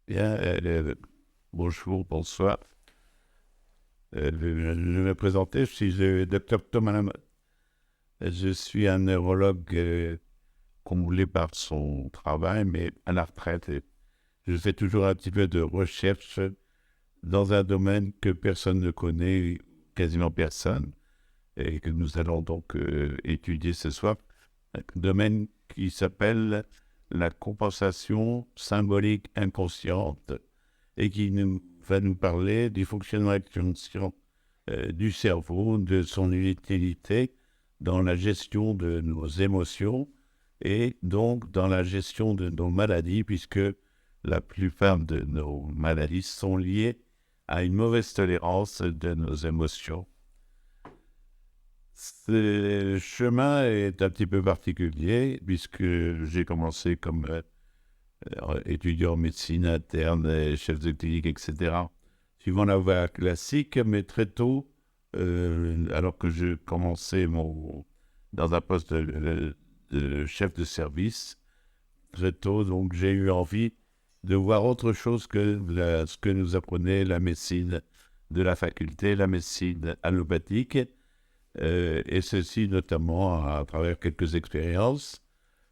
Bien, bonjour, bonsoir. Je vais me présenter, je suis le docteur Thomas Lamotte. Je suis un neurologue comblé par son travail, mais à la retraite. Et je fais toujours un petit peu de recherche dans un domaine que personne ne connaît, quasiment personne, et que nous allons donc étudier ce soir. Un domaine qui s'appelle la compensation symbolique inconsciente et qui va nous parler du fonctionnement inconscient du cerveau, de son utilité dans la gestion de nos émotions et donc dans la gestion de nos maladies, puisque la plupart de nos maladies sont liées à une mauvaise tolérance de nos émotions. Ce chemin est un petit peu particulier, puisque j'ai commencé comme étudiant en médecine interne, chef de clinique, etc., suivant la voie classique, mais très tôt, alors que je commençais dans un poste de chef de service, très tôt, donc j'ai eu envie de voir autre chose que ce que nous apprenait la médecine de la faculté, la médecine allopathique, et ceci notamment à travers quelques expériences.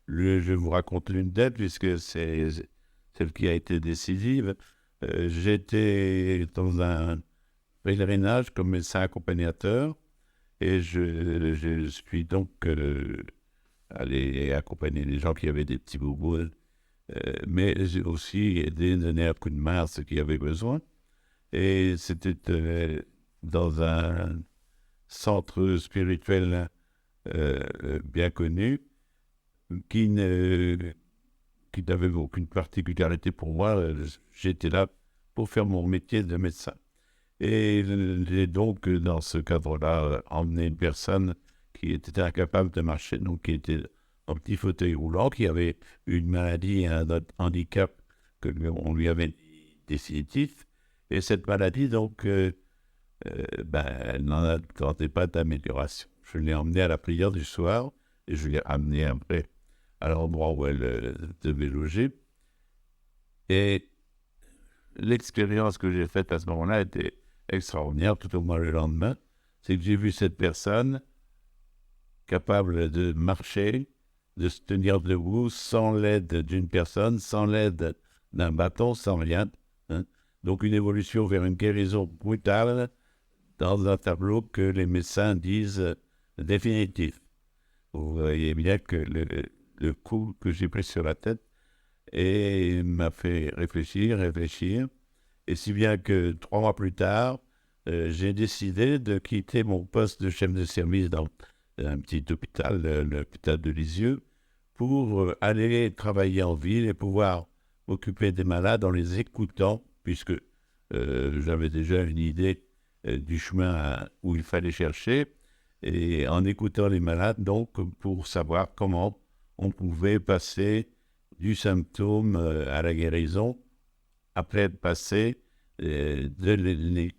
Je vous raconte l'une d'elles, puisque c'est celle qui a été décisive. J'étais dans un pèlerinage comme médecin accompagnateur et je suis donc allé accompagner les gens qui avaient des petits bobos, mais j'ai aussi aidé, donné un coup de main à ceux qui avaient besoin. Et c'était dans un centre spirituel bien connu qui ne, qui n'avait aucune particularité pour moi. J'étais là pour faire mon métier de médecin. Et j'ai donc, dans ce cadre-là, emmené une personne qui était incapable de marcher, donc qui était en petit fauteuil roulant, qui avait une maladie et un handicap que on lui avait dit définitif. Et cette maladie, donc, elle n'en attendait pas d'amélioration. Je l'ai emmenée à la prière du soir et je l'ai amenée après à l'endroit où elle devait loger. Et l'expérience que j'ai faite à ce moment-là était extraordinaire, tout au moins le lendemain. C'est que j'ai vu cette personne capable de marcher, de se tenir debout sans l'aide d'une personne, sans l'aide d'un bâton, sans rien. Hein. Donc une évolution vers une guérison brutale dans un tableau que les médecins disent définitif. Vous voyez bien que le coup que j'ai pris sur la tête et m'a fait réfléchir. Et si bien que 3 mois plus tard, j'ai décidé de quitter mon poste de chef de service dans un petit hôpital, l'hôpital de Lisieux, pour aller travailler en ville et pouvoir m'occuper des malades en les écoutant, puisque j'avais déjà une idée du chemin où il fallait chercher, et en écoutant les malades, donc, pour savoir comment on pouvait passer du symptôme à la guérison, après être passé de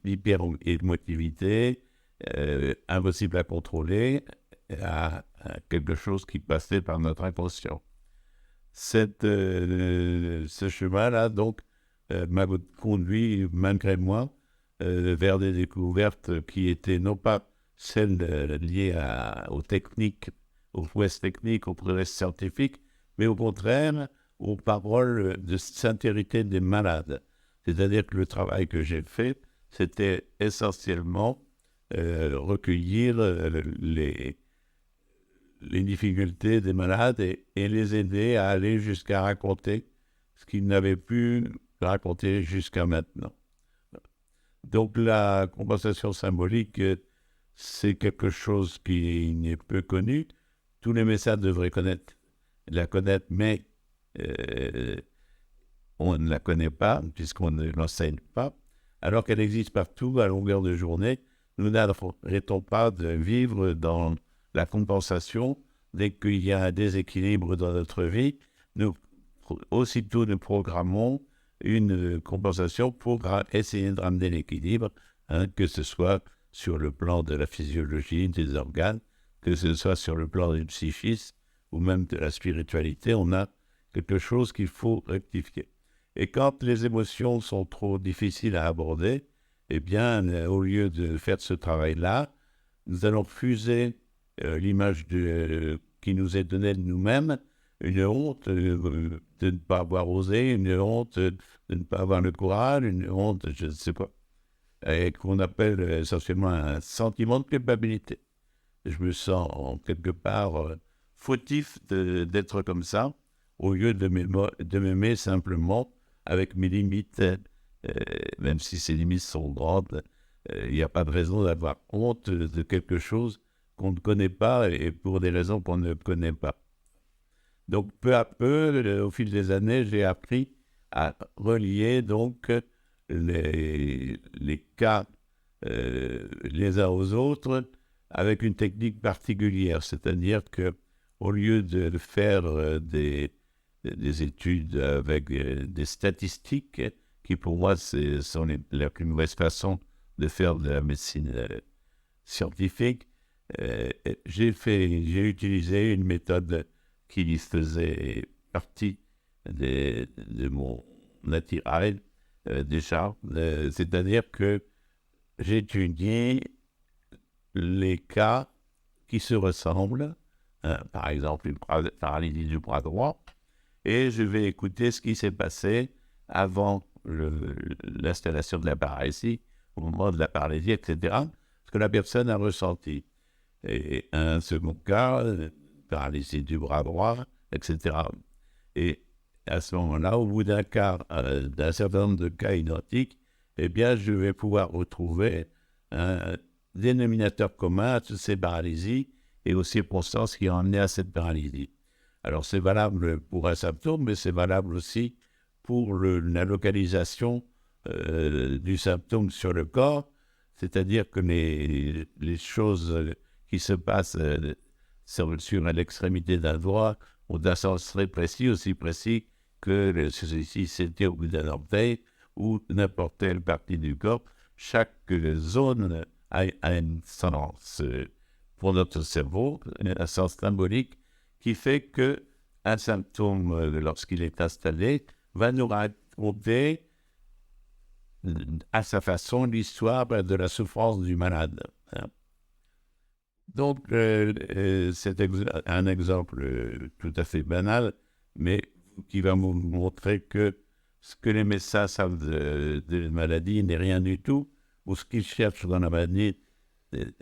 l'hyperémotivité, impossible à contrôler, à quelque chose qui passait par notre inconscient. Ce chemin-là, donc, m'a conduit, malgré moi, vers des découvertes qui étaient non pas celles liées aux techniques, aux prouesses techniques, aux prouesses scientifiques, mais au contraire, aux paroles de sincérité des malades. C'est-à-dire que le travail que j'ai fait, c'était essentiellement recueillir les difficultés des malades et les aider à aller jusqu'à raconter ce qu'ils n'avaient pu raconter jusqu'à maintenant. Donc la compensation symbolique, c'est quelque chose qui n'est peu connu. Tous les médecins devraient la connaître, mais euh, on ne la connaît pas, puisqu'on ne l'enseigne pas, alors qu'elle existe partout à longueur de journée. Nous n'arrêtons pas de vivre dans la compensation. Dès qu'il y a un déséquilibre dans notre vie, aussitôt nous programmons une compensation pour essayer de ramener l'équilibre, que ce soit sur le plan de la physiologie des organes, que ce soit sur le plan du psychisme ou même de la spiritualité. On a quelque chose qu'il faut rectifier. Et quand les émotions sont trop difficiles à aborder, eh bien, au lieu de faire ce travail-là, nous allons fuser l'image qui nous est donnée de nous-mêmes, une honte de ne pas avoir osé, une honte de ne pas avoir le courage, une honte, je ne sais pas, et qu'on appelle essentiellement un sentiment de culpabilité. Je me sens en quelque part fautif d'être comme ça, au lieu de m'aimer simplement avec mes limites, même si ces limites sont grandes. Il n'y a pas de raison d'avoir honte de quelque chose qu'on ne connaît pas et pour des raisons qu'on ne connaît pas. Donc peu à peu, au fil des années, j'ai appris à relier donc les cas les uns aux autres avec une technique particulière, c'est-à-dire que au lieu de faire des études avec des statistiques, qui pour moi sont la plus mauvaise façon de faire de la médecine scientifique, j'ai utilisé une méthode qui faisait partie de mon attirail déjà, c'est-à-dire que j'ai étudié les cas qui se ressemblent, par exemple une paralysie du bras droit, et je vais écouter ce qui s'est passé avant l'installation de la paralysie, au moment de la paralysie, etc., ce que la personne a ressenti. Et un second cas, paralysie du bras droit, etc. Et à ce moment-là, au bout d'un certain nombre de cas identiques, eh bien, je vais pouvoir retrouver un dénominateur commun à toutes ces paralysies et aux circonstances qui ont amené à cette paralysie. Alors, c'est valable pour un symptôme, mais c'est valable aussi pour la localisation du symptôme sur le corps, c'est-à-dire que les choses qui se passent sur l'extrémité d'un doigt ont un sens très précis, aussi précis que si c'était au bout d'un orteil ou n'importe quelle partie du corps. Chaque zone a un sens pour notre cerveau, un sens symbolique qui fait que un symptôme, lorsqu'il est installé, va nous raconter à sa façon l'histoire de la souffrance du malade. Donc, c'est un exemple tout à fait banal, mais qui va vous montrer que ce que les médecins savent de la maladie n'est rien du tout, ou ce qu'ils cherchent dans la maladie,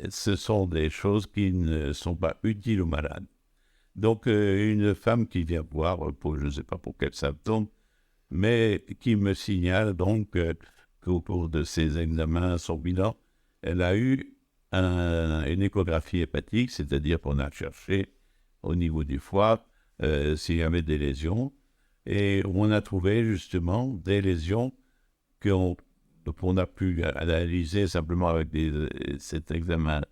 ce sont des choses qui ne sont pas utiles aux malades. Donc, une femme qui vient voir, pour je ne sais pas pour quel symptôme, mais qui me signale donc qu'au cours de ses examens, son bilan, elle a eu une échographie hépatique, c'est-à-dire qu'on a cherché au niveau du foie s'il y avait des lésions, et on a trouvé justement des lésions qu'on a pu analyser simplement avec cet examen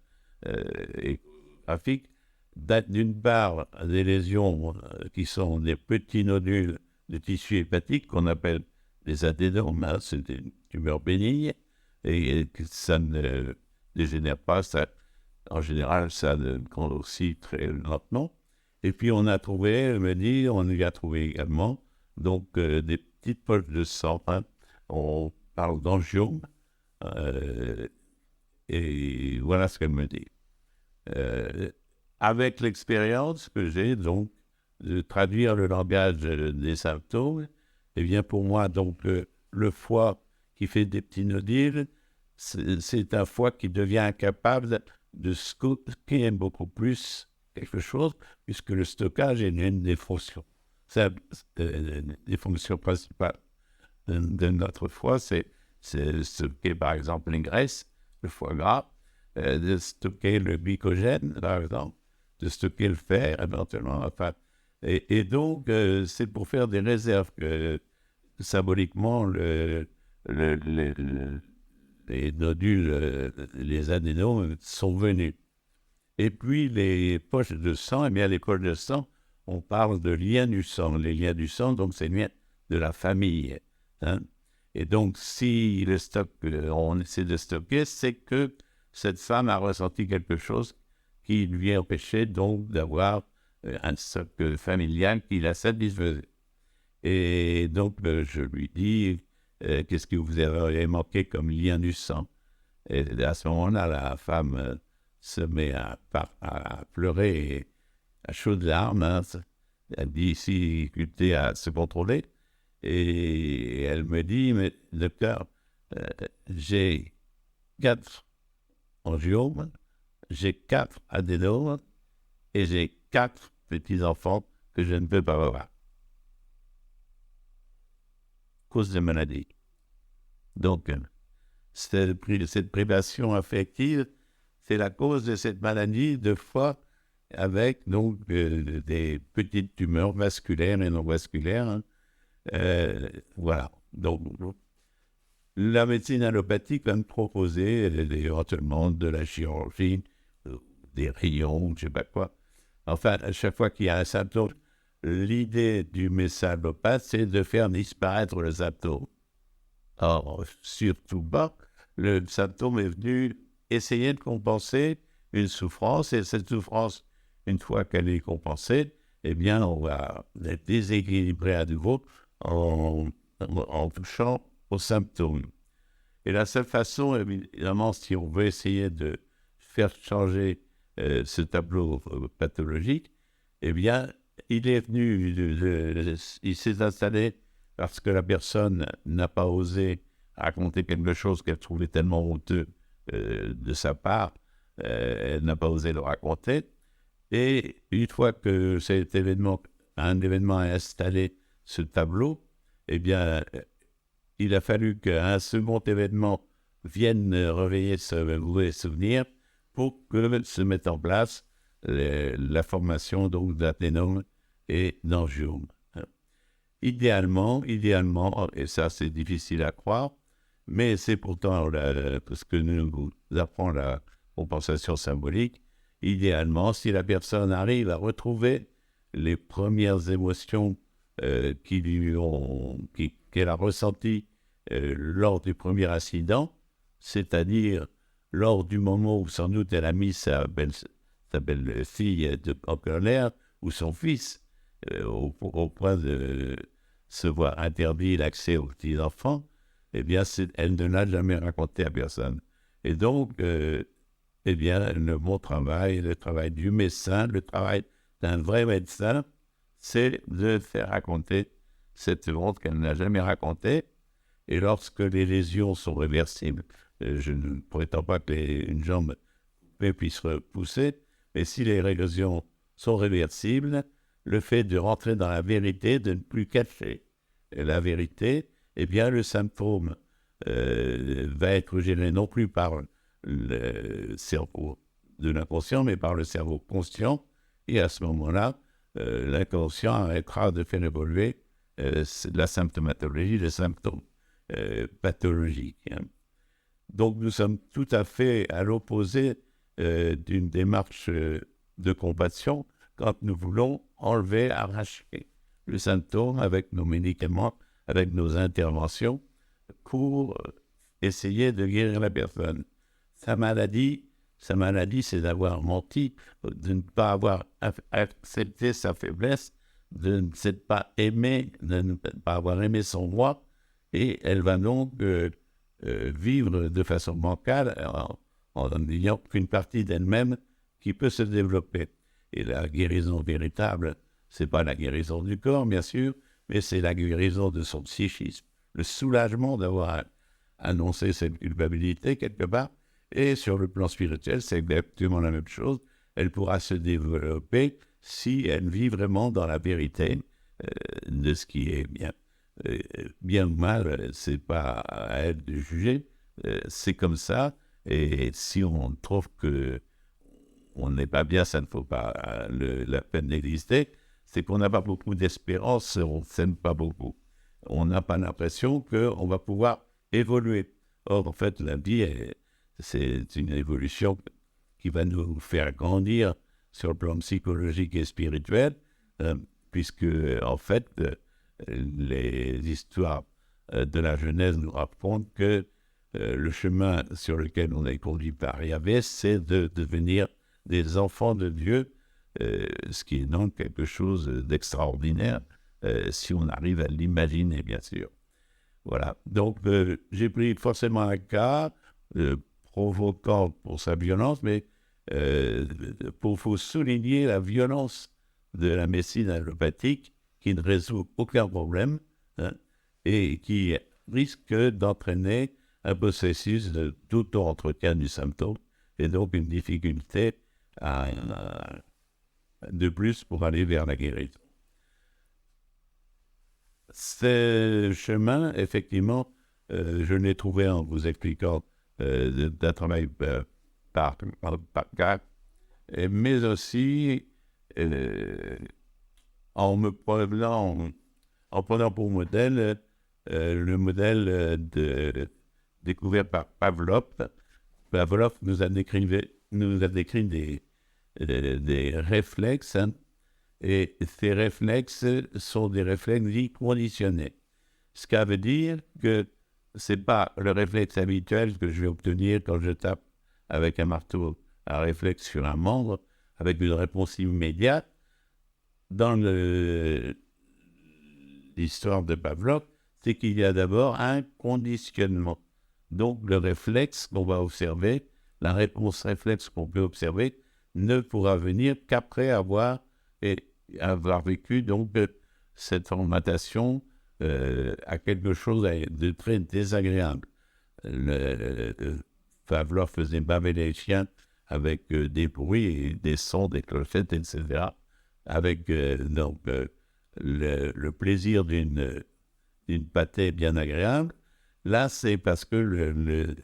échographique. D'une part, des lésions qui sont des petits nodules de tissu hépatique qu'on appelle des adénomes, hein, c'est des tumeurs bénignes, et que ça ne dégénère pas, en général, ça grossit très lentement. Et puis on a trouvé, elle me dit, on y a trouvé également donc des petites poches de sang, hein. On parle d'angiome, et voilà ce qu'elle me dit. Avec l'expérience que j'ai, donc, de traduire le langage des symptômes, eh bien, pour moi, donc, le foie qui fait des petits nodules, c'est un foie qui devient incapable de stocker beaucoup plus quelque chose, puisque le stockage est une des fonctions. C'est des fonctions principales de notre foie, c'est stocker, par exemple, les graisses, le foie gras, de stocker le glycogène, par exemple, de stocker le fer, éventuellement. Enfin, et donc, c'est pour faire des réserves que, symboliquement, les nodules, les adénomes sont venus. Et puis, les poches de sang, eh bien, les poches de sang, on parle de liens du sang. Les liens du sang, donc, c'est liens de la famille. Hein. Et donc, si le stock, on essaie de stocker, c'est que cette femme a ressenti quelque chose qui lui empêchait donc d'avoir un stock familial qui la satisfaisait. Et donc, je lui dis, qu'est-ce que vous avez manqué comme lien du sang? Et à ce moment-là, la femme se met à pleurer et à chaudes larmes. Hein. Elle dit difficulté à se contrôler. Et elle me dit, mais docteur, euh, j'ai 4 angiomes, j'ai 4 adénomes et j'ai 4 petits-enfants que je ne peux pas avoir. Cause de maladie. Donc, cette privation affective, c'est la cause de cette maladie de foie avec donc des petites tumeurs vasculaires et non vasculaires. Hein. Voilà. Donc, la médecine allopathique va me proposer éventuellement de la chirurgie, des rayons, je ne sais pas quoi. Enfin, à chaque fois qu'il y a un symptôme, l'idée du médecin allopathe, c'est de faire disparaître le symptôme. Or, surtout pas, le symptôme est venu essayer de compenser une souffrance, et cette souffrance, une fois qu'elle est compensée, eh bien, on va la déséquilibrer à nouveau en touchant aux symptômes. Et la seule façon, évidemment, si on veut essayer de faire changer ce tableau pathologique, eh bien, il est venu, il s'est installé parce que la personne n'a pas osé raconter quelque chose qu'elle trouvait tellement honteux de sa part, elle n'a pas osé le raconter. Et une fois que un événement a installé ce tableau, eh bien, il a fallu qu'un second événement vienne réveiller ce mauvais souvenir pour que se mette en place la formation donc d'adénome et d'angiome. Idéalement, et ça c'est difficile à croire, mais c'est pourtant ce que nous apprend la compensation symbolique, idéalement, si la personne arrive à retrouver les premières émotions qu'elle a ressenties lors du premier incident, c'est-à-dire lors du moment où sans doute elle a mis sa belle-fille en colère, ou son fils, au point de se voir interdit l'accès aux petits-enfants, eh bien, elle ne l'a jamais raconté à personne. Et donc, eh bien, le travail du médecin, le travail d'un vrai médecin, c'est de faire raconter cette honte qu'elle n'a jamais racontée. Et lorsque les lésions sont réversibles, je ne prétends pas qu'une jambe puisse repousser, mais si les lésions sont réversibles, le fait de rentrer dans la vérité, de ne plus cacher la vérité, eh bien le symptôme va être géré non plus par le cerveau de l'inconscient, mais par le cerveau conscient, et à ce moment-là, l'inconscient arrêtera de faire évoluer la symptomatologie, les symptômes pathologiques. Hein. Donc nous sommes tout à fait à l'opposé d'une démarche de compassion quand nous voulons enlever, arracher le symptôme avec nos médicaments, avec nos interventions, pour essayer de guérir la personne. Sa maladie, c'est d'avoir menti, de ne pas avoir accepté sa faiblesse, de ne s'être pas aimé, de ne pas avoir aimé son moi, et elle va donc vivre de façon bancale en n'ayant qu'une partie d'elle-même qui peut se développer. Et la guérison véritable, c'est pas la guérison du corps, bien sûr, mais c'est la guérison de son psychisme, le soulagement d'avoir annoncé cette culpabilité quelque part. Et sur le plan spirituel, c'est exactement la même chose. Elle pourra se développer si elle vit vraiment dans la vérité de ce qui est bien. Bien ou mal, c'est pas à elle de juger, c'est comme ça. Et si on trouve que on n'est pas bien, ça ne faut pas la peine d'exister, c'est qu'on n'a pas beaucoup d'espérance, on ne s'aime pas beaucoup. On n'a pas l'impression qu'on va pouvoir évoluer. Or, en fait, la vie, c'est une évolution qui va nous faire grandir sur le plan psychologique et spirituel, puisque, en fait, les histoires de la Genèse nous racontent que le chemin sur lequel on est conduit par Yahvé, c'est de devenir des enfants de Dieu, ce qui est donc quelque chose d'extraordinaire, si on arrive à l'imaginer, bien sûr. Voilà. Donc, j'ai pris forcément un cas provoquant pour sa violence, mais faut souligner la violence de la médecine allopathique qui ne résout aucun problème, hein, et qui risque d'entraîner un processus d'auto-entretien du symptôme et donc une difficulté de plus pour aller vers la guérison. Ce chemin, effectivement, je l'ai trouvé en vous expliquant d'un travail par cas, mais aussi en prenant pour modèle le modèle découvert par Pavlov. Pavlov nous a décrit des réflexes, hein, et ces réflexes sont des réflexes dits conditionnés. Ce qui veut dire que ce n'est pas le réflexe habituel que je vais obtenir quand je tape avec un marteau un réflexe sur un membre avec une réponse immédiate. Dans l'histoire de Pavlov, c'est qu'il y a d'abord un conditionnement. Donc le réflexe qu'on va observer, la réponse réflexe qu'on peut observer, ne pourra venir qu'après avoir vécu donc cette formatation à quelque chose de très désagréable. Pavlov faisait baver les chiens avec des bruits et des sons, des clochettes, etc., avec le plaisir d'une pâtée bien agréable. Là, c'est parce que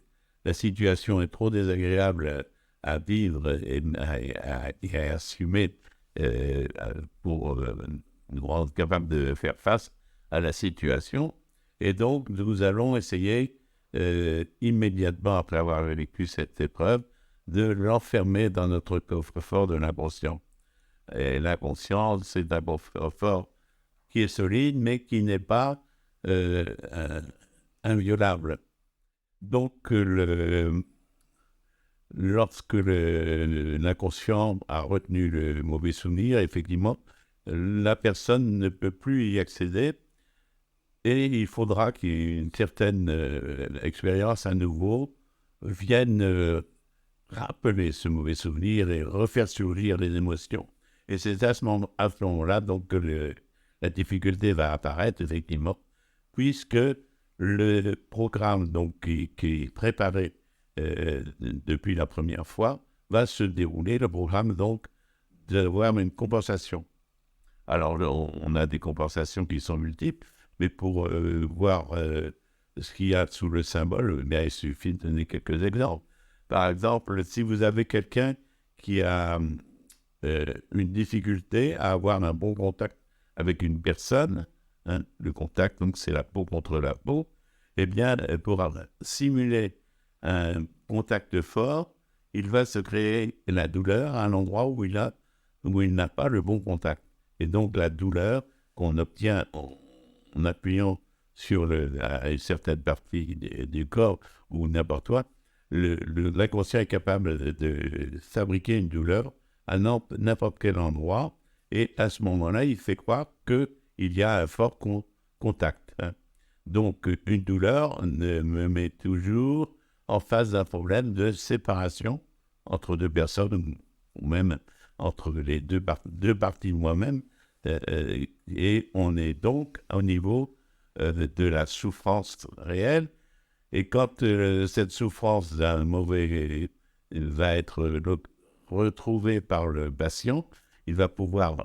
la situation est trop désagréable à vivre et à assumer pour nous rendre capables de faire face à la situation. Et donc, nous allons essayer immédiatement après avoir vécu cette épreuve de l'enfermer dans notre coffre-fort de l'inconscient. Et l'inconscient, c'est un coffre-fort qui est solide, mais qui n'est pas inviolable. Donc, lorsque l'inconscient a retenu le mauvais souvenir, effectivement, la personne ne peut plus y accéder et il faudra qu'une certaine expérience à nouveau vienne rappeler ce mauvais souvenir et refaire surgir les émotions. Et c'est à ce moment-là donc, que la difficulté va apparaître, effectivement, puisque le programme donc, qui est préparé depuis la première fois va se dérouler, le programme donc d'avoir une compensation. Alors on a des compensations qui sont multiples, mais pour voir ce qu'il y a sous le symbole, bien, il suffit de donner quelques exemples. Par exemple, si vous avez quelqu'un qui a une difficulté à avoir un bon contact avec une personne, hein, le contact, donc c'est la peau contre la peau, eh bien, pour simuler un contact fort, il va se créer la douleur à un endroit où il n'a pas le bon contact. Et donc, la douleur qu'on obtient en appuyant sur une certaine partie du corps ou n'importe quoi, l'inconscient est capable de fabriquer une douleur à n'importe quel endroit, et à ce moment-là, il fait croire qu'il y a un fort contact. Hein. Donc, une douleur me met toujours en face d'un problème de séparation entre deux personnes, ou même entre les deux parties de moi-même, et on est donc au niveau de la souffrance réelle. Et quand cette souffrance d'un mauvais va être retrouvée par le patient, il va pouvoir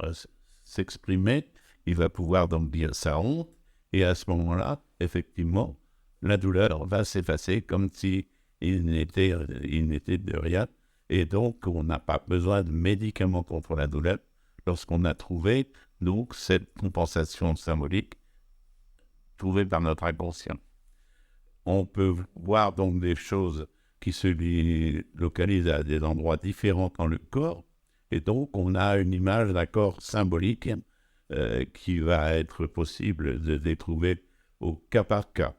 s'exprimer, il va pouvoir donc dire sa honte, et à ce moment-là, effectivement, la douleur va s'effacer comme si il n'était de rien. Et donc, on n'a pas besoin de médicaments contre la douleur lorsqu'on a trouvé donc cette compensation symbolique trouvée par notre inconscient. On peut voir donc des choses qui se localisent à des endroits différents dans le corps, et donc on a une image d'un corps symbolique qui va être possible de trouver au cas par cas.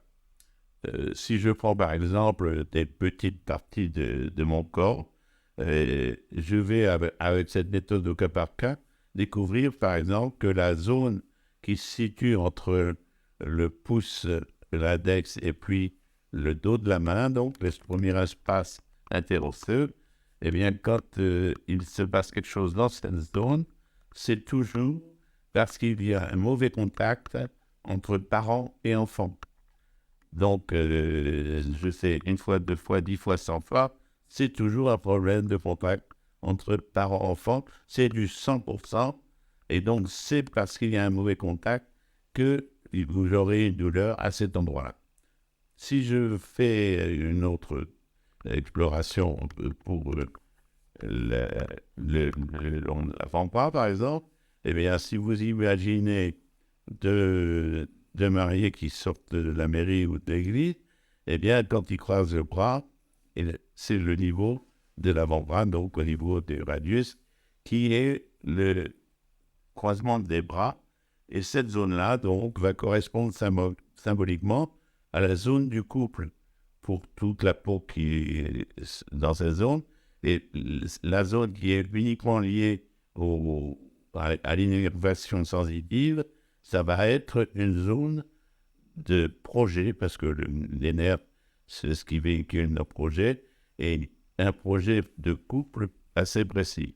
Si je prends par exemple des petites parties de mon corps, je vais avec cette méthode au cas par cas découvrir par exemple que la zone qui se situe entre le pouce, l'index et puis le dos de la main, donc le premier espace interosseux, eh bien, quand il se passe quelque chose dans cette zone, c'est toujours parce qu'il y a un mauvais contact entre parents et enfants. Donc, je sais, une fois, deux fois, 10 fois, 100 fois, c'est toujours un problème de contact entre parents et enfants. C'est du 100%. Et donc, c'est parce qu'il y a un mauvais contact que vous aurez une douleur à cet endroit-là. Si je fais une autre exploration pour l'avant-bras, par exemple, eh bien, si vous imaginez deux mariés qui sortent de la mairie ou de l'église, eh bien, quand ils croisent le bras, c'est le niveau de l'avant-bras, donc au niveau du radius, qui est le croisement des bras. Et cette zone-là, donc, va correspondre symboliquement à la zone du couple pour toute la peau qui est dans cette zone. Et la zone qui est uniquement liée à l'innervation sensitive, ça va être une zone de projet, parce que les nerfs, c'est ce qui véhicule nos projets, et un projet de couple assez précis.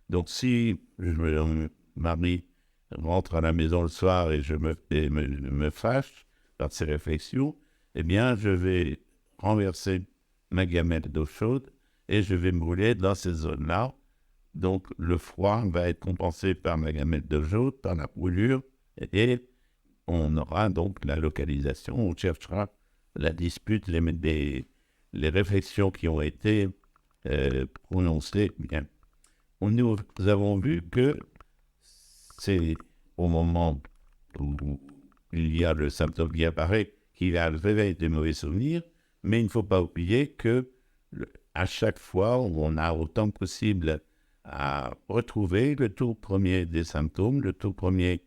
Donc, si je mari rentre à la maison le soir et je me fâche par ces réflexions, eh bien, je vais renverser ma gamelle d'eau chaude et je vais me brûler dans ces zones-là. Donc, le froid va être compensé par ma gamelle d'eau chaude, par la brûlure, et on aura donc la localisation, on cherchera la dispute, les réflexions qui ont été prononcées. Bien. Nous avons vu que c'est au moment où il y a le symptôme qui apparaît qu'il y a le réveil des mauvais souvenirs, mais il ne faut pas oublier que à chaque fois, on a autant que possible à retrouver le tout premier des symptômes, le tout premier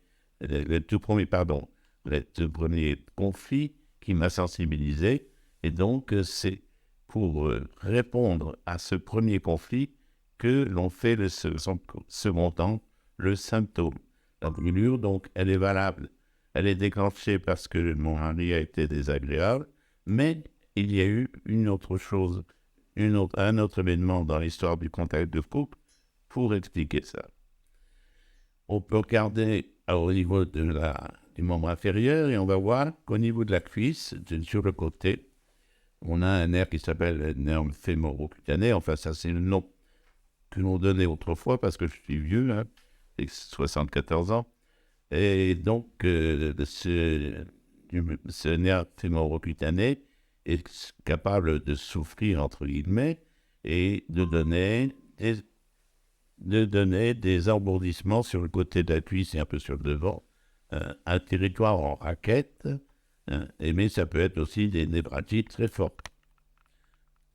conflit qui m'a sensibilisé. Et donc, c'est pour répondre à ce premier conflit que l'on fait le second temps, le symptôme. La brûlure, donc, elle est valable. Elle est déclenchée parce que mon mari a été désagréable, mais il y a eu une autre chose, un autre événement dans l'histoire du contact de couple pour expliquer ça. On peut regarder au niveau du membre inférieur et on va voir qu'au niveau de la cuisse, sur le côté, on a un nerf qui s'appelle le nerf fémoro-cutané. Enfin, ça, c'est le nom que l'on donnait autrefois parce que je suis vieux, hein, j'ai 74 ans. Et donc, ce nerf fémoro-cutané est capable de souffrir, entre guillemets, et de donner des engourdissements sur le côté de la cuisse et un peu sur le devant, un territoire en raquette, mais ça peut être aussi des névralgies très fortes.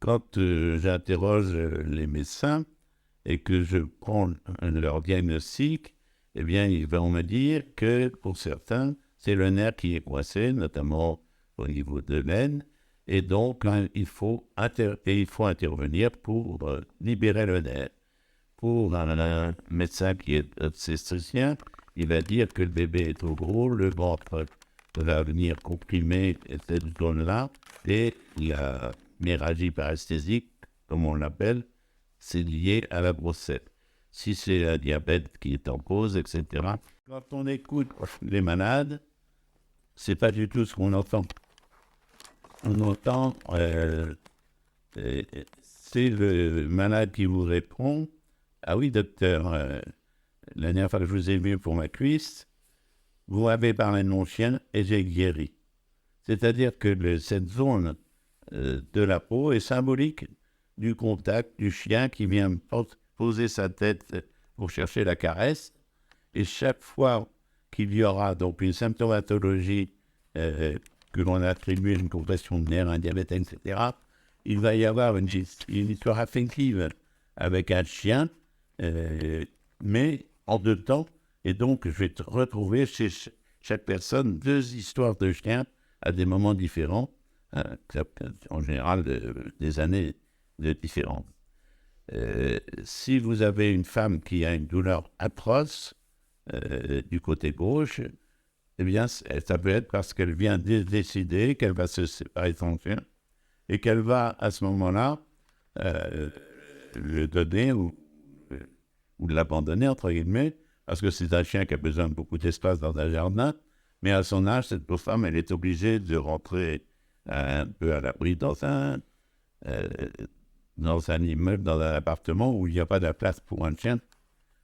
Quand j'interroge les médecins et que je prends leur diagnostic, eh bien, ils vont me dire que pour certains, c'est le nerf qui est coincé, notamment au niveau de l'aine, et donc il faut intervenir pour libérer le nerf. Pour un médecin qui est obstétricien, il va dire que le bébé est trop gros, le ventre va venir comprimer cette zone-là, et la hémorragie paresthésique, comme on l'appelle, c'est lié à la grossesse. Si c'est un diabète qui est en cause, etc. Quand on écoute les malades, c'est pas du tout ce qu'on entend. On entend, c'est le malade qui vous répond. Ah oui, docteur, la dernière fois que je vous ai vu pour ma cuisse, vous m'avez parlé de mon chien et j'ai guéri. C'est-à-dire que cette zone de la peau est symbolique du contact du chien qui vient poser sa tête pour chercher la caresse. Et chaque fois qu'il y aura donc une symptomatologie que l'on attribue à une compression de nerfs, un diabète, etc., il va y avoir une histoire affective avec un chien, mais en deux temps. Et donc, je vais retrouver chez chaque personne deux histoires de chiens à des moments différents, en général des années de différence. Si vous avez une femme qui a une douleur atroce du côté gauche, eh bien, ça peut être parce qu'elle vient de décider qu'elle va se séparer de son chien et qu'elle va, à ce moment-là, euh, le donner ou l'abandonner, entre guillemets, parce que c'est un chien qui a besoin de beaucoup d'espace dans un jardin. Mais à son âge, cette pauvre femme, elle est obligée de rentrer un peu à l'abri euh, dans un immeuble, dans un appartement où il n'y a pas de place pour un chien.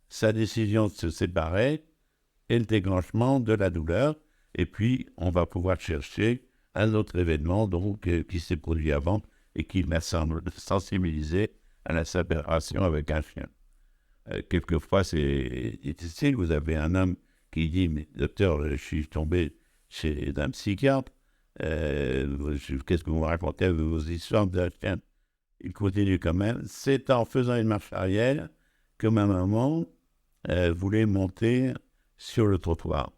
Sa décision de se séparer est le déclenchement de la douleur. Et puis, on va pouvoir chercher un autre événement donc, qui s'est produit avant et qui m'a sensibilisé à la séparation avec un chien. Quelquefois, c'est difficile. Vous avez un homme qui dit, mais docteur, je suis tombé chez un psychiatre. Qu'est-ce que vous me racontez de vos histoires de chien? Il continue quand même. C'est en faisant une marche arrière que ma maman voulait monter sur le trottoir.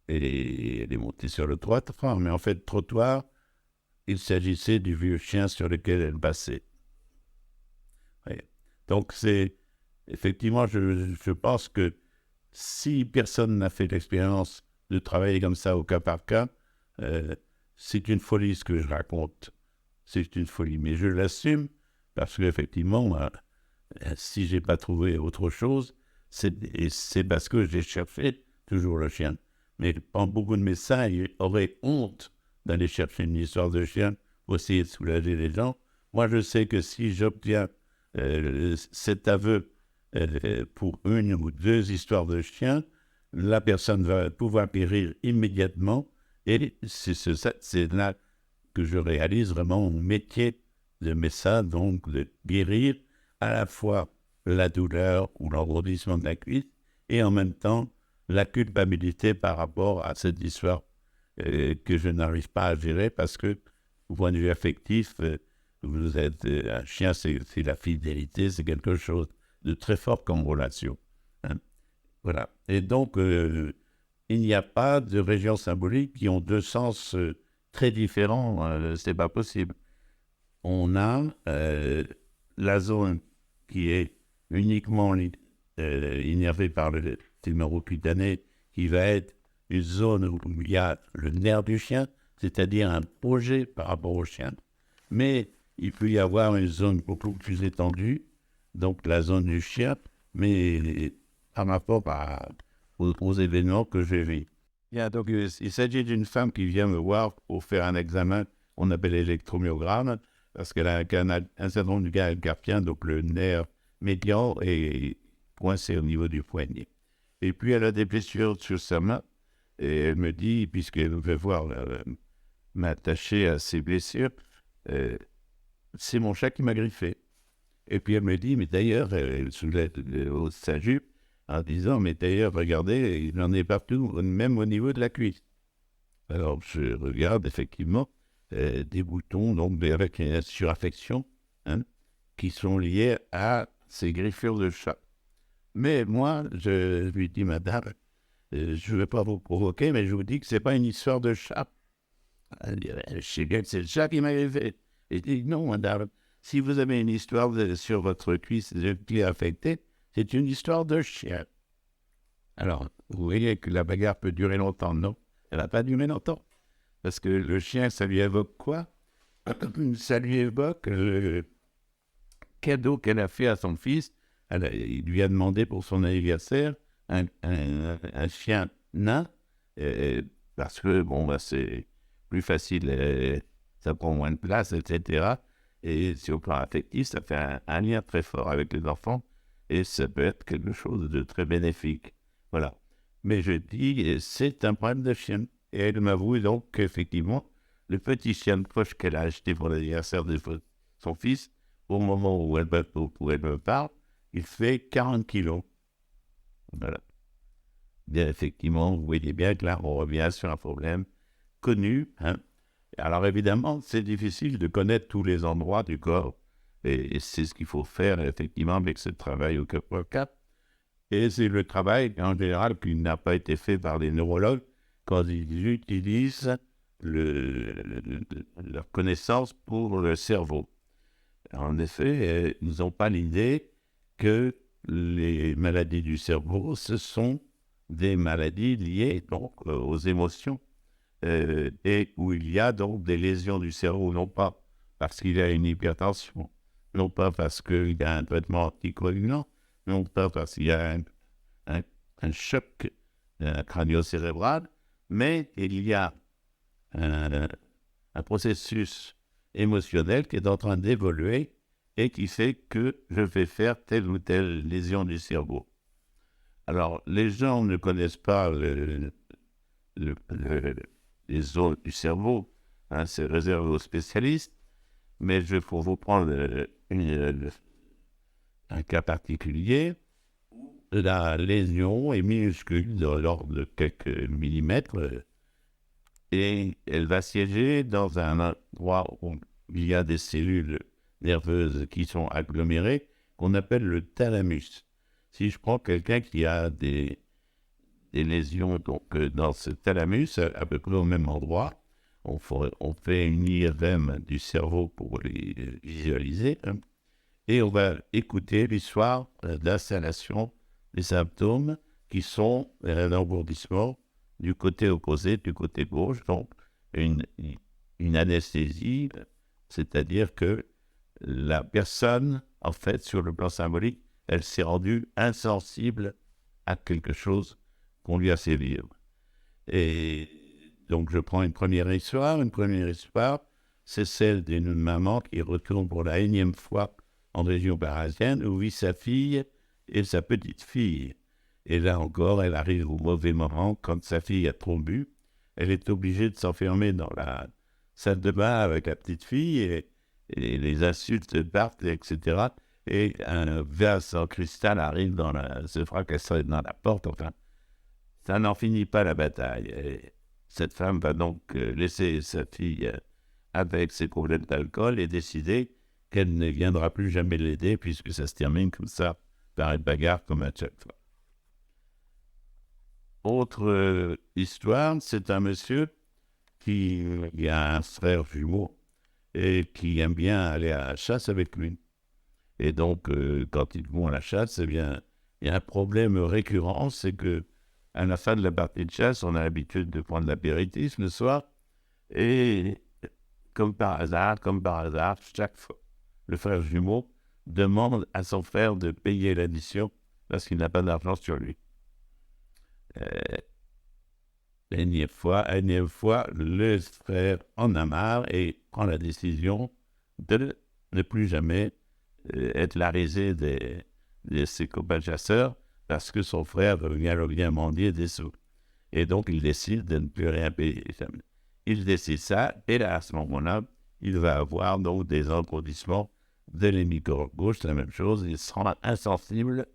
Et elle est montée sur le trottoir, mais en fait, trottoir, il s'agissait du vieux chien sur lequel elle passait. Oui. Donc, effectivement, je pense que si personne n'a fait l'expérience de travailler comme ça au cas par cas, c'est une folie ce que je raconte. C'est une folie. Mais je l'assume parce qu'effectivement, si je n'ai pas trouvé autre chose, c'est parce que j'ai cherché toujours le chien. Mais beaucoup de médecins auraient honte d'aller chercher une histoire de chien pour essayer de soulager les gens. Moi, je sais que si j'obtiens cet aveu pour une ou deux histoires de chiens, la personne va pouvoir périr immédiatement. Et c'est là que je réalise vraiment mon métier de médecin, donc de guérir à la fois la douleur ou l'engourdissement de la cuisse et en même temps la culpabilité par rapport à cette histoire que je n'arrive pas à gérer parce que, au point de vue affectif, vous êtes un chien, c'est la fidélité, c'est quelque chose de très fort comme relation. Hein. Voilà. Et donc, il n'y a pas de régions symboliques qui ont deux sens très différents. C'est pas possible. On a la zone qui est uniquement innervée par le tumeur cutané, qui va être une zone où il y a le nerf du chien, c'est-à-dire un projet par rapport au chien. Mais il peut y avoir une zone beaucoup plus étendue, donc la zone du chien, mais par rapport aux événements que j'ai vus. Donc, il s'agit d'une femme qui vient me voir pour faire un examen qu'on appelle l'électromyogramme, parce qu'elle a un syndrome du canal carpien, donc le nerf médian est coincé au niveau du poignet. Et puis, elle a des blessures sur sa main, et elle me dit, puisqu'elle veut voir m'attacher à ses blessures, c'est mon chat qui m'a griffé. Et puis elle me dit, mais d'ailleurs, elle soulève sa jupe en disant, mais d'ailleurs, regardez, il en est partout, même au niveau de la cuisse. Alors je regarde effectivement des boutons, donc avec une suraffection, hein, qui sont liés à ces griffures de chat. Mais moi, je lui dis, madame, je ne vais pas vous provoquer, mais je vous dis que ce n'est pas une histoire de chat. Elle dit, je sais bien que c'est le chat qui m'a griffé. Et je dis, non, madame, si vous avez une histoire sur votre cuisse qui est affectée, c'est une histoire de chien. Alors, vous voyez que la bagarre peut durer longtemps, non? Elle n'a pas duré longtemps. Parce que le chien, ça lui évoque quoi? Ça lui évoque le cadeau qu'elle a fait à son fils. Il lui a demandé pour son anniversaire un chien nain, parce que, bon, bah, c'est plus facile, ça prend moins de place, etc. Et sur le plan affectif, ça fait un lien très fort avec les enfants et ça peut être quelque chose de très bénéfique. Voilà. Mais je dis, c'est un problème de chien. Et elle m'avoue donc qu'effectivement, le petit chien de poche qu'elle a acheté pour l'anniversaire de son fils, au moment où elle me parle, il fait 40 kilos. Voilà. Bien, effectivement, vous voyez bien que là, on revient sur un problème connu, hein. Alors évidemment, c'est difficile de connaître tous les endroits du corps. Et c'est ce qu'il faut faire effectivement avec ce travail au cas par cas. Et c'est le travail en général qui n'a pas été fait par les neurologues quand ils utilisent leur connaissance pour le cerveau. En effet, ils n'ont pas l'idée que les maladies du cerveau, ce sont des maladies liées donc aux émotions et où il y a donc des lésions du cerveau, non pas parce qu'il y a une hypertension, non pas parce qu'il y a un traitement anticoagulant, non pas parce qu'il y a un, un choc crânio-cérébral, mais il y a un, un processus émotionnel qui est en train d'évoluer et qui fait que je vais faire telle ou telle lésion du cerveau. Alors, les gens ne connaissent pas les zones du cerveau, hein, c'est réservé aux spécialistes, mais pour vous prendre un cas particulier, la lésion est minuscule de l'ordre de quelques millimètres et elle va siéger dans un endroit où il y a des cellules nerveuses qui sont agglomérées, qu'on appelle le thalamus. Si je prends quelqu'un qui a des lésions donc, dans ce thalamus, à peu près au même endroit, on fait une IRM du cerveau pour les visualiser, hein, et on va écouter l'histoire d'installation des symptômes qui sont un engourdissement du côté opposé, du côté gauche, donc une anesthésie, c'est-à-dire que la personne, en fait, sur le plan symbolique, elle s'est rendue insensible à quelque chose qu'on lui a fait vivre. Et donc, je prends une première histoire. Une première histoire, c'est celle d'une maman qui retourne pour la énième fois en région parisienne où vit sa fille et sa petite-fille. Et là encore, elle arrive au mauvais moment quand sa fille a trop bu. Elle est obligée de s'enfermer dans la salle de bain avec la petite-fille et les insultes partent, etc. Et un vase en cristal arrive se fracasser dans la porte. Enfin, ça n'en finit pas la bataille. Et cette femme va donc laisser sa fille avec ses problèmes d'alcool et décider qu'elle ne viendra plus jamais l'aider puisque ça se termine comme ça par une bagarre comme à chaque fois. Autre histoire, c'est un monsieur qui a un frère jumeau et qui aime bien aller à la chasse avec lui. Et donc, quand ils vont à la chasse, eh bien, il y a un problème récurrent, c'est que à la fin de la partie de chasse, on a l'habitude de prendre l'apéritif le soir, et comme par hasard, chaque fois, le frère jumeau demande à son frère de payer l'addition parce qu'il n'a pas d'argent sur lui. Énième fois, le frère en a marre et prend la décision de ne plus jamais être la risée de ses copains chasseurs parce que son frère vient mendier des sous. Et donc, il décide de ne plus rien payer. Il décide ça, et là, à ce moment-là, il va avoir donc des engourdissements de l'hémisphère gauche, la même chose. Il sera insensible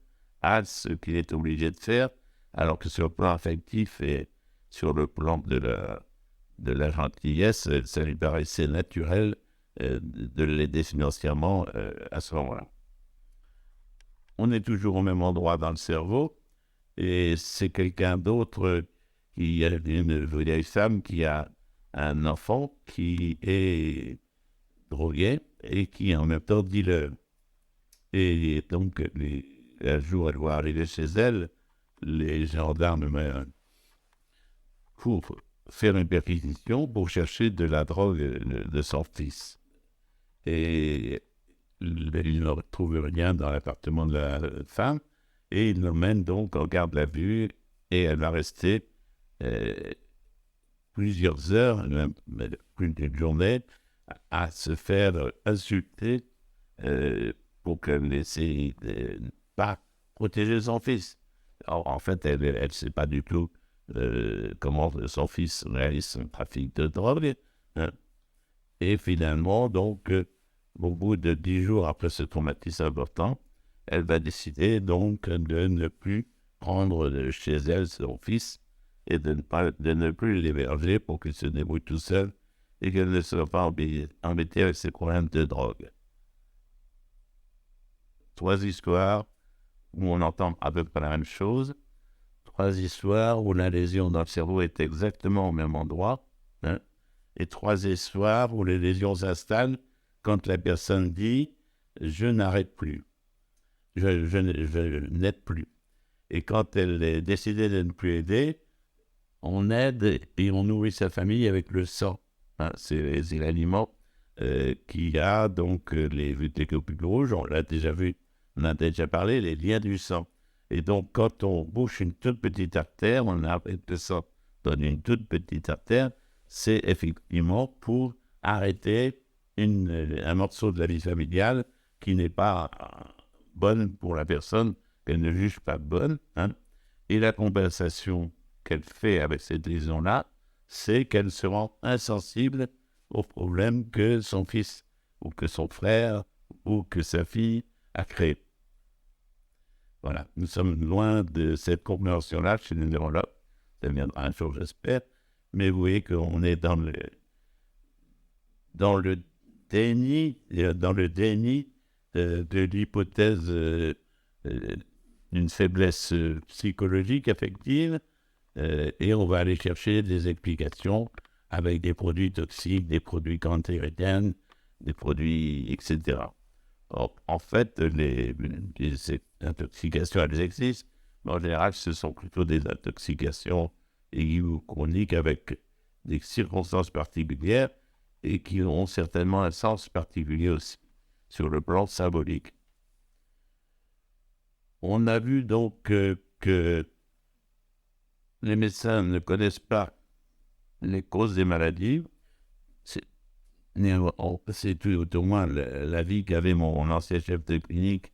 à ce qu'il est obligé de faire, alors que sur le plan affectif et sur le plan de la gentillesse, ça lui paraissait naturel de l'aider financièrement à ce moment-là. On est toujours au même endroit dans le cerveau, et c'est quelqu'un d'autre qui a une vieille femme qui a un enfant qui est drogué et qui en même temps dealer. Et donc, un jour, elle va arriver chez elle, les gendarmes pour faire une perquisition pour chercher de la drogue de son fils. Et il ne retrouve rien dans l'appartement de la femme et il l'emmène donc en garde à vue et elle va rester plusieurs heures, même plus d'une journée, à se faire insulter pour qu'elle essaie de ne pas protéger son fils. Alors, en fait, elle ne sait pas du tout comment son fils réalise son trafic de drogue. Hein. Et finalement, donc, au bout de 10 jours après ce traumatisme important, elle va décider donc de ne plus prendre chez elle son fils et de ne plus l'héberger pour qu'il se débrouille tout seul et qu'elle ne soit pas embêtée avec ses problèmes de drogue. 3 histoires où on entend à peu près la même chose. 3 histoires où la lésion dans le cerveau est exactement au même endroit. Hein, et 3 histoires où les lésions s'installent quand la personne dit « je n'arrête plus ». Je n'aide plus. Et quand elle est décidée de ne plus aider, on aide et on nourrit sa famille avec le sang. Hein, c'est l'aliment qui a donc les globules rouges, on l'a déjà vu, on a déjà parlé, les liens du sang. Et donc, quand on bouche une toute petite artère, on arrête le sang dans une toute petite artère, c'est effectivement pour arrêter un morceau de la vie familiale qui n'est pas bonne pour la personne, qu'elle ne juge pas bonne. Hein. Et la compensation qu'elle fait avec cette lésion-là, c'est qu'elle se rend insensible aux problèmes que son fils ou que son frère ou que sa fille a créés. Voilà, nous sommes loin de cette compréhension-là chez les neurologues. Ça viendra un jour, j'espère. Mais vous voyez qu'on est dans le déni de l'hypothèse d'une faiblesse psychologique, affective, et on va aller chercher des explications avec des produits toxiques, des produits cancérigènes, des produits, etc. Or, en fait, les intoxications, elles existent, mais en général, ce sont plutôt des intoxications aiguës ou chroniques avec des circonstances particulières et qui ont certainement un sens particulier aussi, sur le plan symbolique. On a vu donc que les médecins ne connaissent pas les causes des maladies. C'est tout au moins l'avis qu'avait mon ancien chef de clinique,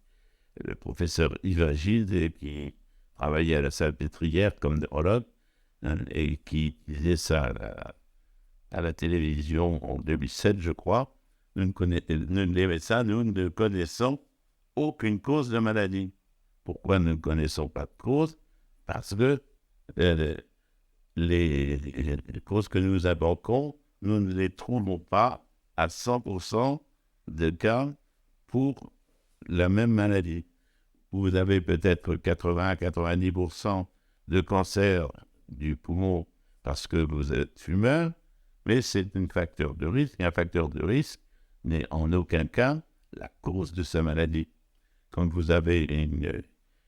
le professeur Yves Agide, qui travaillait à la Salpêtrière comme neurologue, hein, et qui disait ça à la télévision en 2007, je crois. Les médecins, nous ne connaissons aucune cause de maladie. Pourquoi nous ne connaissons pas de cause? Parce que les causes que nous invoquons, nous ne les trouvons pas à 100% de cas pour la même maladie. Vous avez peut-être 80-90% de cancer du poumon parce que vous êtes fumeur, mais c'est un facteur de risque. Et un facteur de risque n'est en aucun cas la cause de sa maladie. Quand vous avez une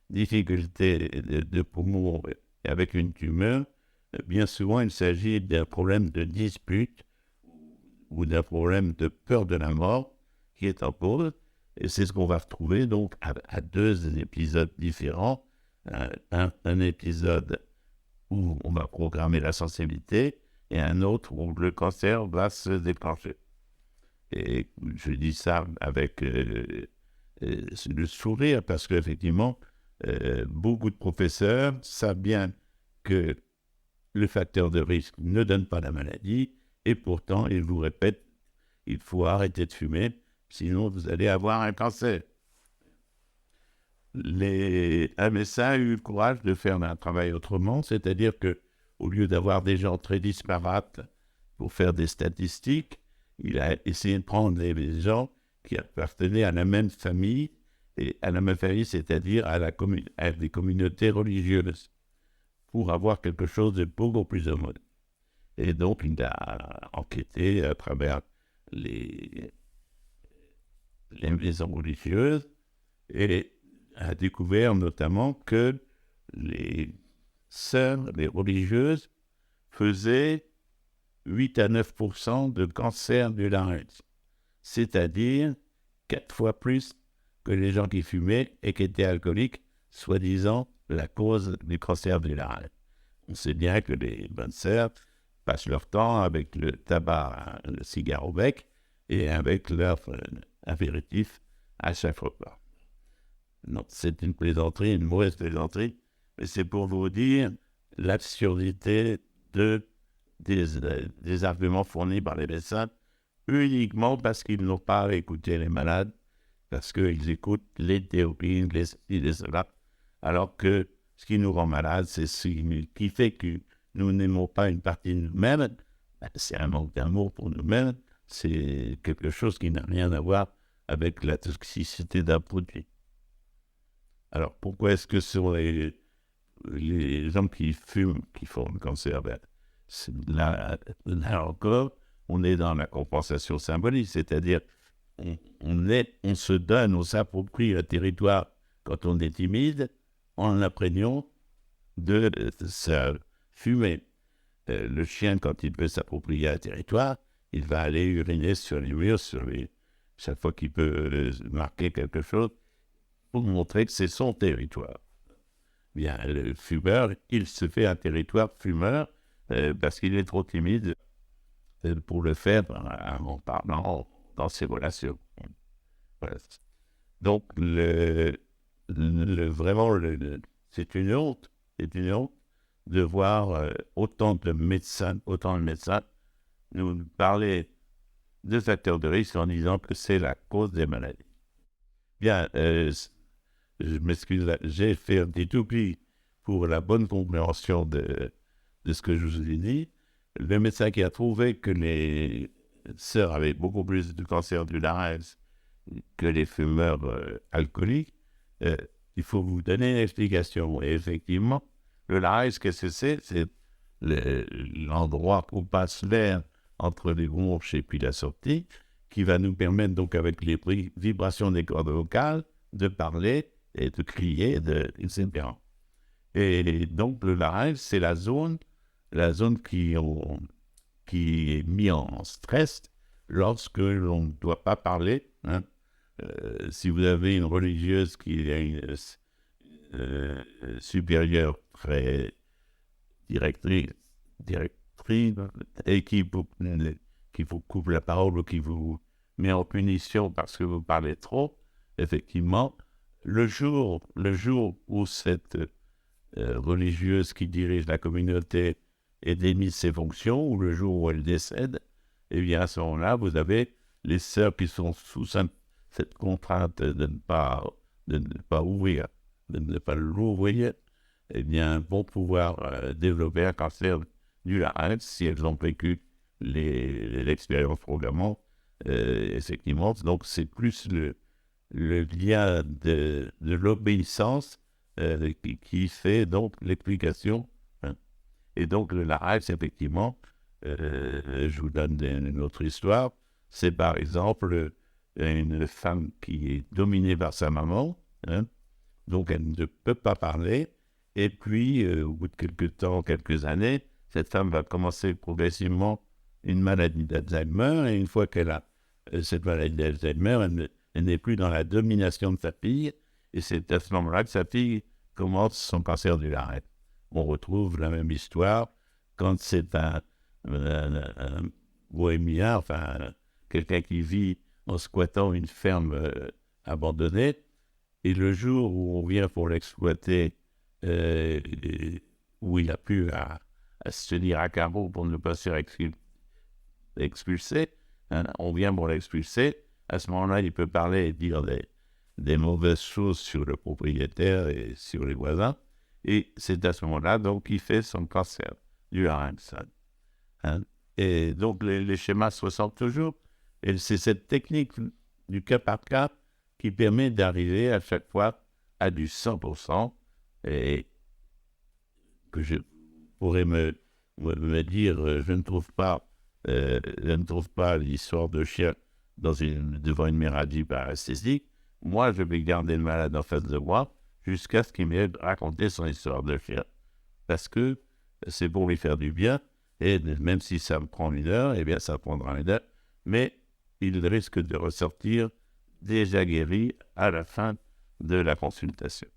difficulté de poumon avec une tumeur, bien souvent il s'agit d'un problème de dispute ou d'un problème de peur de la mort qui est en cause. Et c'est ce qu'on va retrouver donc à deux épisodes différents. Un épisode où on va programmer la sensibilité et un autre où le cancer va se déclencher. Et je dis ça avec le sourire parce qu'effectivement, beaucoup de professeurs savent bien que le facteur de risque ne donne pas la maladie et pourtant, ils vous répètent, il faut arrêter de fumer, sinon vous allez avoir un cancer. Un médecin a eu le courage de faire un travail autrement, c'est-à-dire que au lieu d'avoir des gens très disparates pour faire des statistiques, il a essayé de prendre des gens qui appartenaient à la même famille, et à la même famille, c'est-à-dire à des communautés religieuses, pour avoir quelque chose de beaucoup plus homogène. Et donc, il a enquêté à travers les maisons religieuses et a découvert notamment que les sœurs, les religieuses, faisaient 8 à 9% de cancer du larynx, c'est-à-dire 4 fois plus que les gens qui fumaient et qui étaient alcooliques, soi-disant la cause du cancer du larynx. On sait bien que les bonnes sœurs passent leur temps avec le tabac, le cigare au bec, et avec leur apéritif à chaque repas. Non, c'est une plaisanterie, une mauvaise plaisanterie, mais c'est pour vous dire l'absurdité des arguments fournis par les médecins uniquement parce qu'ils n'ont pas écouté les malades, parce qu'ils écoutent les théories, les cela, alors que ce qui nous rend malades, c'est ce qui fait que nous n'aimons pas une partie de nous-mêmes. C'est un manque d'amour pour nous-mêmes, c'est quelque chose qui n'a rien à voir avec la toxicité d'un produit. Alors, pourquoi est-ce que ce sont les gens qui fument qui font le cancer? Là encore, on est dans la compensation symbolique, c'est-à-dire on se donne, on s'approprie un territoire quand on est timide, en l'imprégnant de sa fumée. Le chien, quand il veut s'approprier un territoire, il va aller uriner sur les murs, chaque fois qu'il peut marquer quelque chose, pour montrer que c'est son territoire. Bien, le fumeur, il se fait un territoire fumeur parce qu'il est trop timide pour le faire en parlant dans ses relations. Voilà. Donc, vraiment, c'est une honte de voir autant de médecins nous parler de facteurs de risque en disant que c'est la cause des maladies. Bien, je m'excuse, j'ai fait un petit oubli pour la bonne compréhension de ce que je vous ai dit. Le médecin qui a trouvé que les sœurs avaient beaucoup plus de cancer du larynx que les fumeurs alcooliques, il faut vous donner une explication. Et effectivement, le larynx, qu'est-ce que c'est? C'est l'endroit où passe l'air entre les bronches et puis la sortie, qui va nous permettre donc avec les vibrations des cordes vocales de parler et de crier, etc. Et donc le larynx, c'est la zone qui est mise en stress lorsque l'on ne doit pas parler. Hein. Si vous avez une religieuse qui est une supérieure très directrice, et qui vous coupe la parole ou qui vous met en punition parce que vous parlez trop, effectivement, le jour où cette religieuse qui dirige la communauté est démise ses fonctions, ou le jour où elle décède, eh bien à ce moment-là, vous avez les sœurs qui sont sous cette contrainte de ne pas ouvrir, de ne pas l'ouvrir, eh bien, vont pouvoir développer un cancer du larynx si elles ont vécu l'expérience programmante, effectivement. Donc, c'est plus le lien de l'obéissance qui fait donc l'explication. Hein. Et donc, le larynx, effectivement, je vous donne une autre histoire. C'est par exemple une femme qui est dominée par sa maman, hein, donc elle ne peut pas parler. Et puis, au bout de quelques années, cette femme va commencer progressivement une maladie d'Alzheimer. Et une fois qu'elle a cette maladie d'Alzheimer, elle n'est plus dans la domination de sa fille. Et c'est à ce moment-là que sa fille commence son cancer du larynx. On retrouve la même histoire quand c'est un bohémien, enfin, quelqu'un qui vit en squattant une ferme abandonnée. Et le jour où on vient pour l'exploiter, où il a pu à se tenir à carreau pour ne pas se faire expulser, hein, on vient pour l'expulser, à ce moment-là, il peut parler et dire des mauvaises choses sur le propriétaire et sur les voisins, et c'est à ce moment-là donc qu'il fait son cancer du larynx. Hein. Et donc les schémas se ressemblent toujours, et c'est cette technique du cas par cas qui permet d'arriver à chaque fois à du 100%, et que je pourrais me dire, je ne trouve pas l'histoire de chien devant une maladie parasthésique. Moi, je vais garder le malade en face de moi jusqu'à ce qu'il m'ait raconté son histoire de chien. Parce que c'est pour lui faire du bien, et même si ça me prend 1 heure, eh bien ça prendra 1 heure, mais il risque de ressortir déjà guéri à la fin de la consultation.